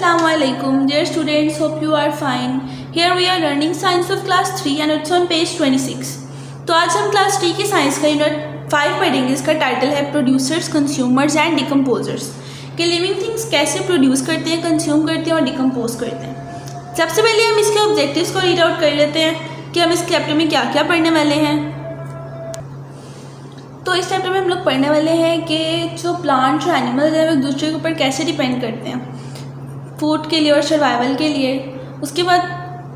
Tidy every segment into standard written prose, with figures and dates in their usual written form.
Assalamualaikum, dear students. Hope you are fine. Here we are learning science of class 3 and it's on page 26. तो आज हम class 3 की science का unit 5 पढ़ेंगे. इसका टाइटल है प्रोड्यूसर्स, कंज्यूमर्स एंड डिकम्पोजर्स. कि लिविंग थिंग्स कैसे प्रोड्यूस करते हैं, कंज्यूम करते हैं और डिकम्पोज करते हैं. सबसे पहले हम इसके ऑब्जेक्टिव्स को रीड आउट कर लेते हैं कि हम इस चैप्टर में क्या क्या पढ़ने वाले हैं. तो इस चैप्टर में हम लोग पढ़ने वाले हैं कि जो प्लांट्स और एनिमल्स हैं वो एक दूसरे के ऊपर कैसे डिपेंड करते हैं फूड के लिए और सर्वाइवल के लिए. उसके बाद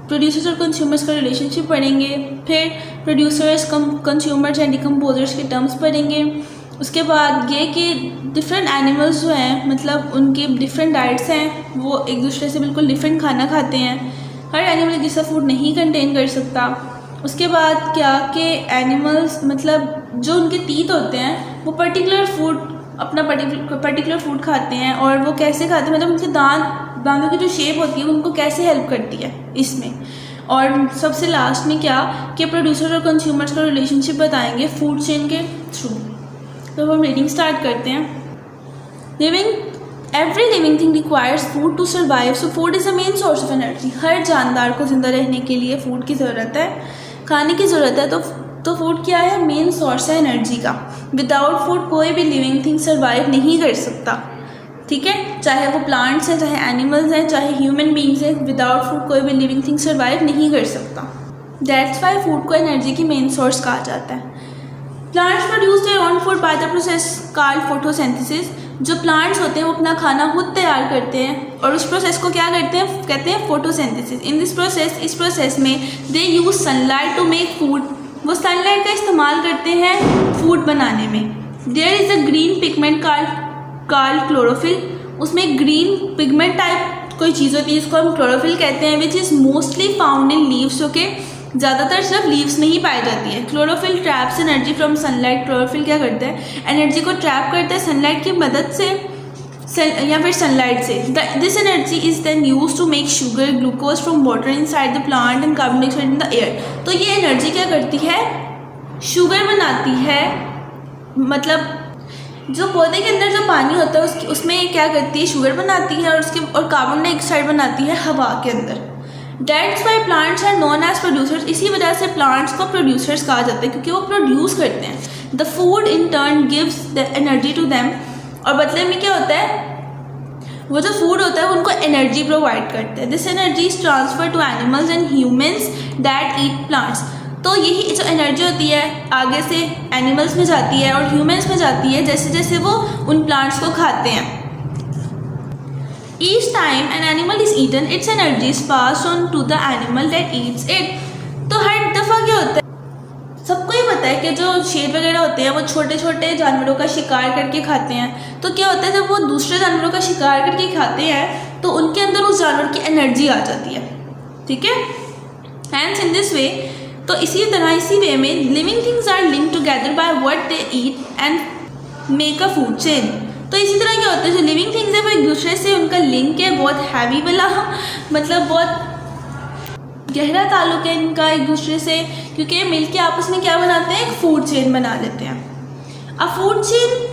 प्रोड्यूसर्स और कंज्यूमर्स का रिलेशनशिप पढ़ेंगे. फिर प्रोड्यूसर्स, कंज्यूमर्स एंड डिकम्पोजर्स के टर्म्स पढ़ेंगे. उसके बाद ये कि डिफरेंट एनिमल्स जो हैं मतलब उनकी डिफरेंट डाइट्स हैं, वो एक दूसरे से बिल्कुल डिफरेंट खाना खाते हैं. हर एनिमल एक जैसा फूड नहीं कंटेन कर सकता. उसके बाद क्या कि एनिमल्स मतलब जो उनके टीथ होते हैं वो पर्टिकुलर फूड अपना पर्टिकुलर फूड खाते हैं और वो कैसे खाते हैं मतलब उनके दांतों की जो शेप होती है उनको कैसे हेल्प करती है इसमें. और सबसे लास्ट में क्या कि प्रोड्यूसर और कंज्यूमर्स का रिलेशनशिप बताएंगे फूड चेन के थ्रू. तो हम रीडिंग स्टार्ट करते हैं. Every living thing requires food to survive. So food is a main source of energy. हर जानदार को ज़िंदा रहने के लिए फूड की ज़रूरत है, खाने की ज़रूरत है. तो फूड क्या है? मेन सोर्स है एनर्जी का. विदाउट फूड कोई भी लिविंग थिंग सर्वाइव नहीं कर सकता. ठीक है, चाहे वो प्लांट्स हैं, चाहे एनिमल्स हैं, चाहे ह्यूमन बींग्स हैं. विदाउट फूड कोई भी लिविंग थिंग सर्वाइव नहीं कर सकता. दैट्स वाई फूड को एनर्जी की मेन सोर्स कहा जाता है. Plants produce their own food by the process called photosynthesis. जो प्लांट्स होते हैं वो अपना खाना खुद तैयार करते हैं और उस प्रोसेस को क्या करते हैं? कहते हैं फोटोसिंथेसिस. इन इस प्रोसेस में they use sunlight to make food. वो सनलाइट का इस्तेमाल करते हैं फूड बनाने में. There is a green pigment called chlorophyll. उसमें ग्रीन पिगमेंट टाइप कोई चीज़ होती है जिसको हम क्लोरोफिल कहते हैं, which is mostly found in leaves. जो कि ज़्यादातर सिर्फ लीव्स में ही पाई जाती है. Chlorophyll traps energy from sunlight. Chlorophyll क्या करता है? एनर्जी को ट्रैप करता है सनलाइट की मदद से या फिर सनलाइट से. This energy is then use to make sugar, glucose from water inside the plant and carbon dioxide in the air. तो ये एनर्जी क्या करती है? शुगर बनाती है. मतलब जो पौधे के अंदर जो पानी होता है उसमें क्या करती है? शुगर बनाती है और कार्बन डाइऑक्साइड बनाती है हवा के अंदर. That's why plants are known as producers. इसी वजह से प्लांट्स को प्रोड्यूसर्स कहा जाता है क्योंकि वो प्रोड्यूस करते हैं. The food in turn gives the energy to them. और बदले में क्या होता है? वो जो फूड होता है उनको एनर्जी प्रोवाइड करते हैं. This energy is transfer to animals and humans that eat plants. तो यही जो एनर्जी होती है आगे से एनिमल्स में जाती है और ह्यूमन्स में जाती है जैसे जैसे वो उन प्लांट्स को खाते हैं. Each time an animal is eaten, its energy is passed on to the animal that eats it. तो हर दफ़ा क्या होता है? सबको ही पता है कि जो शेर वगैरह होते हैं वो छोटे छोटे जानवरों का शिकार करके खाते हैं. तो क्या होता है जब वो दूसरे जानवरों का शिकार करके खाते हैं तो उनके अंदर उस जानवर की एनर्जी आ जाती है. ठीक है, हैंस इन दिस वे. तो इसी तरह इसी वे में living things are linked together by what they eat and make a food chain. तो इसी तरह क्या होता है जो लिविंग थिंग्स है वो एक दूसरे से उनका लिंक है बहुत हैवी वाला, मतलब बहुत गहरा ताल्लुक है इनका एक दूसरे से क्योंकि मिल के आपस में क्या बनाते हैं? एक फूड चेन बना लेते हैं. A food chain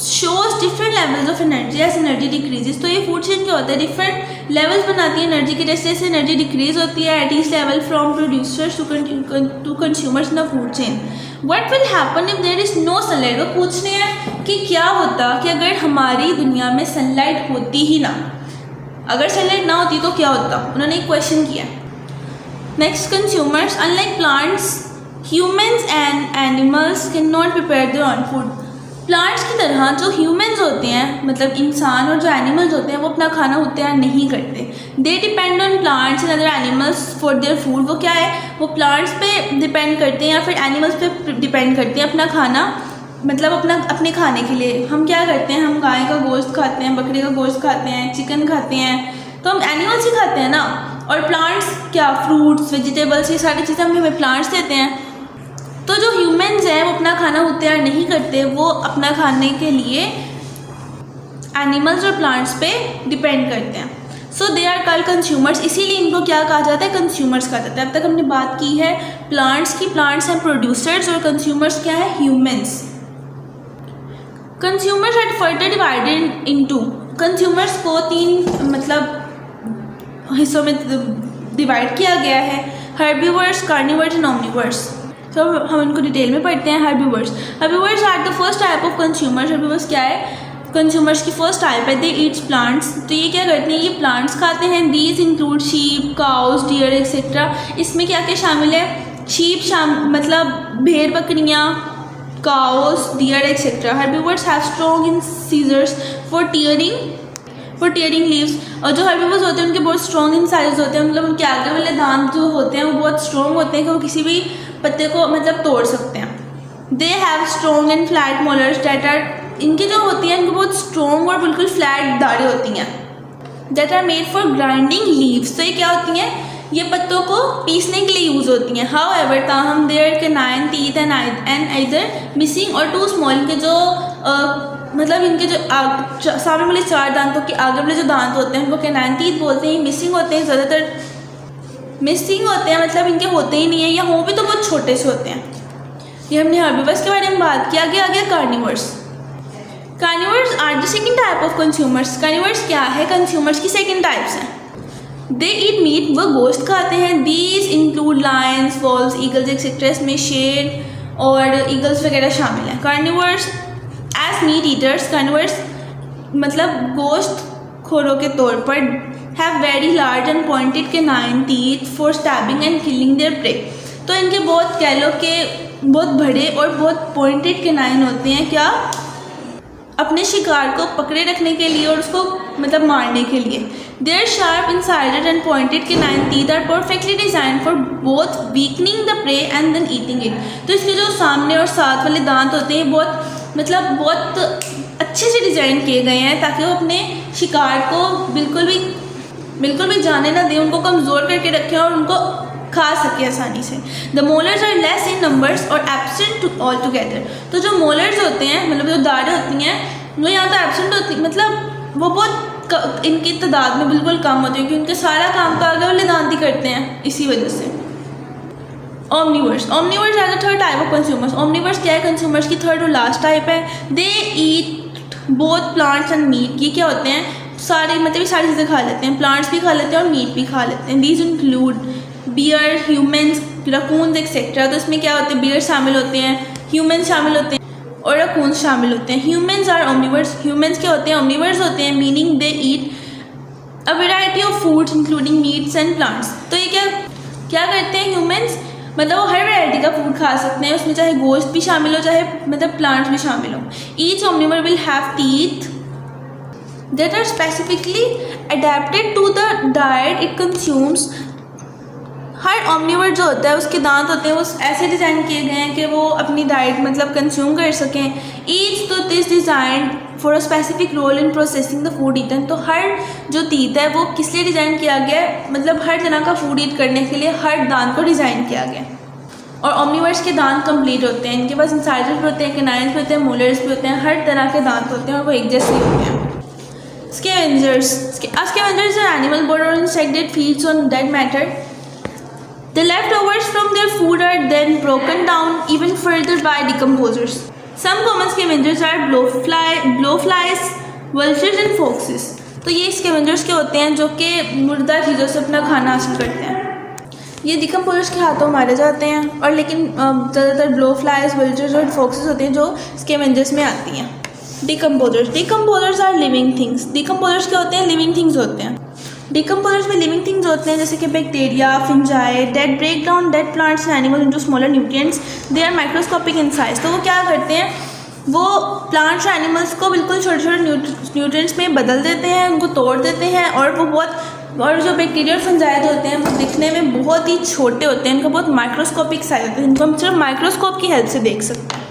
shows different levels of energy as energy decreases. तो ये फूड चेन क्या होता है? डिफरेंट लेवल्स बनाती है एनर्जी के. जैसे जैसे एनर्जी डिक्रीज होती है at each level from producers to consumers in the food chain. What will happen if there is no sunlight. वो पूछ रहे हैं कि क्या होता कि अगर हमारी दुनिया में सनलाइट होती ही ना, अगर सनलाइट ना होती तो क्या होता? उन्होंने एक क्वेश्चन किया. Next, consumers. Unlike plants, humans and animals can not prepare their own food. Plants की तरह जो ह्यूमन्स होते हैं मतलब इंसान और जो एनिमल्स होते हैं वो अपना खाना खुद तैयार नहीं करते. They depend on plants and other animals for their food. वो क्या है? वो प्लांट्स पे डिपेंड करते हैं या फिर एनिमल्स पे डिपेंड करते हैं अपना खाना मतलब अपने खाने के लिए. हम क्या करते हैं? हम गाय का गोश्त खाते हैं, बकरी का गोश्त खाते हैं, चिकन खाते हैं. तो हम एनिमल्स ही खाते हैं ना. और प्लांट्स क्या? फ्रूट्स, वेजिटेबल्स, ये सारी चीज़ें हमें प्लांट्स देते हैं. तो जो ह्यूमन्स हैं वो अपना खाना खुद तैयार नहीं करते. वो अपना खाने के लिए एनिमल्स और प्लांट्स पे डिपेंड करते हैं. सो दे आर कॉल्ड कंज्यूमर्स. इसीलिए इनको क्या कहा जाता है? कंज्यूमर्स कहा जाता है. अब तक हमने बात की है प्लांट्स की. प्लांट्स हैं प्रोड्यूसर्स और कंज्यूमर्स क्या है? Humans. Consumers are further divided into consumers को 3 मतलब हिस्सों में डिवाइड किया गया है, हर्बीवर्स, कार्निवर्स एंड ओमनिवर्स। तो हम इनको डिटेल में पढ़ते हैं। Herbivores are the first type of consumers. Herbivores क्या है? कंज्यूमर्स की फर्स्ट टाइप है। They eats plants. तो ये क्या करते हैं? ये प्लांट्स खाते हैं। These include sheep, cows, deer etcetera. इसमें क्या क्या शामिल है? शीप मतलब भेड़ बकरियाँ, cows, deer etcetera. Herbivores have strong incisors for tearing leaves. और जो हर्बीवर्स होते हैं उनके बहुत स्ट्रॉन्ग इंसाइजर्स होते हैं, मतलब उनके आगे वाले दांत जो होते हैं वो बहुत स्ट्रॉन्ग होते हैं कि वो किसी भी पत्ते को मतलब तोड़ सकते हैं। They have strong and flat molars that are, इनकी जो होती हैं इनको बहुत स्ट्रॉन्ग और बिल्कुल फ्लैट दाढ़ें होती हैं। That are made for grinding leaves. तो ये क्या होती हैं? ये पत्तों को पीसने के लिए यूज़ होती हैं। हाउ एवर ताहम देयर के 9 टीथ एंड आइदर मिसिंग और टू स्मॉल। इनके जो मतलब इनके जो सामने वाले 4 दांतों के आगे वाले जो दांत होते हैं उनको कैनाइन टीथ बोलते हैं। मिसिंग होते हैं, ज़्यादातर मिसिंग होते हैं, मतलब इनके होते ही नहीं है, या हो भी तो बहुत छोटे से होते हैं। ये हमने हर्बीवर्स के बारे में बात किया। आगे आ गया carnivores. Carnivores are the second type of consumers. Carnivores क्या है? कंज्यूमर्स की सेकंड टाइप्स हैं। दे ईट मीट, वो गोश्त खाते हैं। These include lions, wolves, eagles etcetera. इसमें शेर और ईगल्स वगैरह शामिल हैं। Carnivores as meat eaters. Carnivores मतलब गोश्त खोरों के तौर पर have very large and pointed canine teeth for stabbing and killing their prey. तो इनके बहुत कह लो कि बहुत बड़े और बहुत पॉइंटेड कैनाइन होते हैं, क्या? अपने शिकार को पकड़े रखने के लिए और उसको मतलब मारने के लिए। Their sharp incisors and pointed canine teeth are perfectly designed for both weakening the prey and then eating it. तो इसके जो सामने और साथ वाले दांत होते हैं बहुत अच्छे से डिज़ाइन किए गए हैं ताकि वो अपने शिकार को बिल्कुल भी जाने ना दें, उनको कमज़ोर करके रखें और उनको खा सके आसानी से। The molars are less in numbers और एब्सेंट ऑल टुगेदर। तो जो मोलर्स होते हैं मतलब जो दाढ़ें होती हैं वो यहाँ तो एब्सेंट होती, मतलब वो बहुत इनकी तादाद में बिल्कुल कम होती है, क्योंकि उनके सारा काम तो आगे वाले दांत ही करते हैं, इसी वजह से। Omnivores are the third type of consumers. Omnivores क्या है? कंज्यूमर्स की थर्ड और लास्ट टाइप है। They eat both plants and meat. ये क्या होते हैं? सारी चीज़ें खा लेते हैं, प्लांट्स भी खा लेते हैं और मीट भी खा लेते हैं। These include bear, humans, raccoons etcetera. तो इसमें क्या होते हैं? बियर शामिल होते हैं, ह्यूमन्स शामिल होते हैं और रकून्स शामिल होते हैं। Humans are Omniverse. ह्यूमन्स क्या होते हैं? ओमनिवर्स होते हैं, meaning they eat a variety of foods including meets and plants. तो ये क्या करते हैं ह्यूमन्स? मतलब वो हर वैरायटी का फूड खा सकते हैं, उसमें चाहे गोश्त भी शामिल हो चाहे मतलब प्लांट्स भी शामिल हो। Each omnivore will have teeth that are specifically adapted to the diet it consumes। हर ओमनिवर जो होता है उसके दांत होते हैं वो ऐसे डिज़ाइन किए गए हैं कि वो अपनी डाइट मतलब कंज्यूम कर सकें। ईच तो this design for a specific role in processing the food eaten. तो हर जो टीथ है वो किस लिए डिज़ाइन किया गया है? मतलब हर तरह का फूड ईट करने के लिए हर दांत को डिज़ाइन किया गया। और ओमनिवर्स के दांत कंप्लीट होते हैं, इनके पास इंसाइजर्स भी होते हैं, कैनाइन्स भी होते हैं, मोलर्स भी होते हैं, हर तरह के दांत होते हैं और वो एक जैसे होते हैं। Scavengers are animal born on insect that feeds on dead matter. The leftovers from their food are then broken down even further by decomposers. Some common scavengers are blowflies, vultures and foxes. तो ये scavengers के होते हैं जो कि मुर्दा चीज़ों से अपना खाना हासिल करते हैं। ये decomposers के हाथों मारे जाते हैं, और लेकिन ज़्यादातर blowflies, vultures और foxes होते हैं जो scavengers में आती हैं। Decomposers are living things. Decomposers क्या होते हैं? लिविंग थिंग्स होते हैं। डिकम्पोजर्स में लिविंग थिंग्स होते हैं जैसे कि bacteria, fungi that break down dead plants and animals into smaller nutrients. They are microscopic in size. तो वो क्या करते हैं? वो प्लांट्स और एनिमल्स को बिल्कुल छोटे छोटे न्यूट्रिएंट्स में बदल देते हैं, उनको तोड़ देते हैं, और जो बैक्टीरिया और फंजाई जो होते हैं वो दिखने में बहुत ही छोटे होते हैं, इनका बहुत माइक्रोस्कोपिक साइज होता है, इनको हम सिर्फ माइक्रोस्कोप की हेल्प से देख सकते हैं।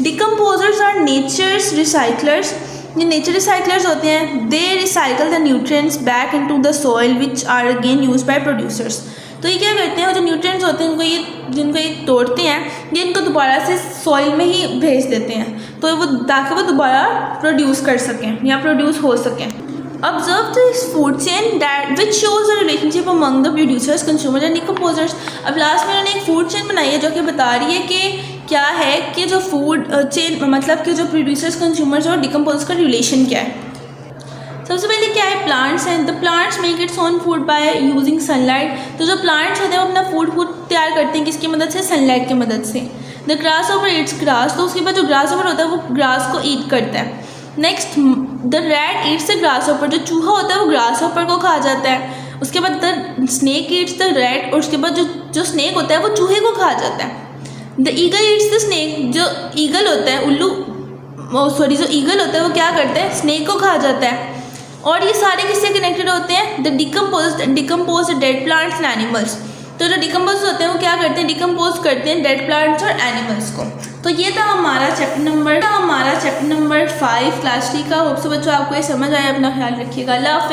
Decomposers are nature's recyclers. ये नेचर रिसाइकलर्स होते हैं। They recycle the nutrients back into the soil which are again used by producers. तो ये क्या करते हैं? वो जो न्यूट्रिएंट्स होते हैं जिनको ये तोड़ते हैं, ये इनको दोबारा से सॉइल में ही भेज देते हैं, तो वो ताकि वो दोबारा प्रोड्यूस कर सकें या प्रोड्यूस हो सकें। Observe this food chain that which shows a relationship among the producers, consumers and decomposers। अब लास्ट में उन्होंने एक फूड चेन बनाई है जो कि बता रही है कि क्या है कि जो फूड चेन मतलब कि जो प्रोड्यूसर्स, कंज्यूमर्स और डिकम्पोजर्स का रिलेशन क्या है। सबसे पहले क्या है, प्लांट्स हैं। The plants make its own food by using sunlight. तो जो प्लांट्स होते हैं वो अपना फूड खुद तैयार करते हैं, किसकी मदद से, सनलाइट की मदद से। The grass over Yeats grass, तो उसके बाद जो ग्रास ओवर होता है वो ग्रास को ईट करता है। Next, the rat eats the grass over, जो चूहा होता है वो ग्रास ओवर को खा जाता है। उसके बाद the snake eats the rat, और उसके बाद जो स्नेक होता है वो चूहे को खा जाता है। The eagle eats the snake, जो ईगल होता है जो ईगल होता है वो क्या करता है, स्नेक को खा जाता है। और ये सारे किससे कनेक्टेड होते हैं, the decompose dead plants and animals. तो जो डिकम्पोज होते हैं वो क्या करते हैं, डिकम्पोज करते हैं डेड प्लांट्स और एनिमल्स को। तो ये था हमारा चैप्टर नंबर 5 क्लास 3 का। होप सो बच्चों आपको ये समझ आया। अपना ख्याल रखिएगा। अल्लाह हाफ़िज़।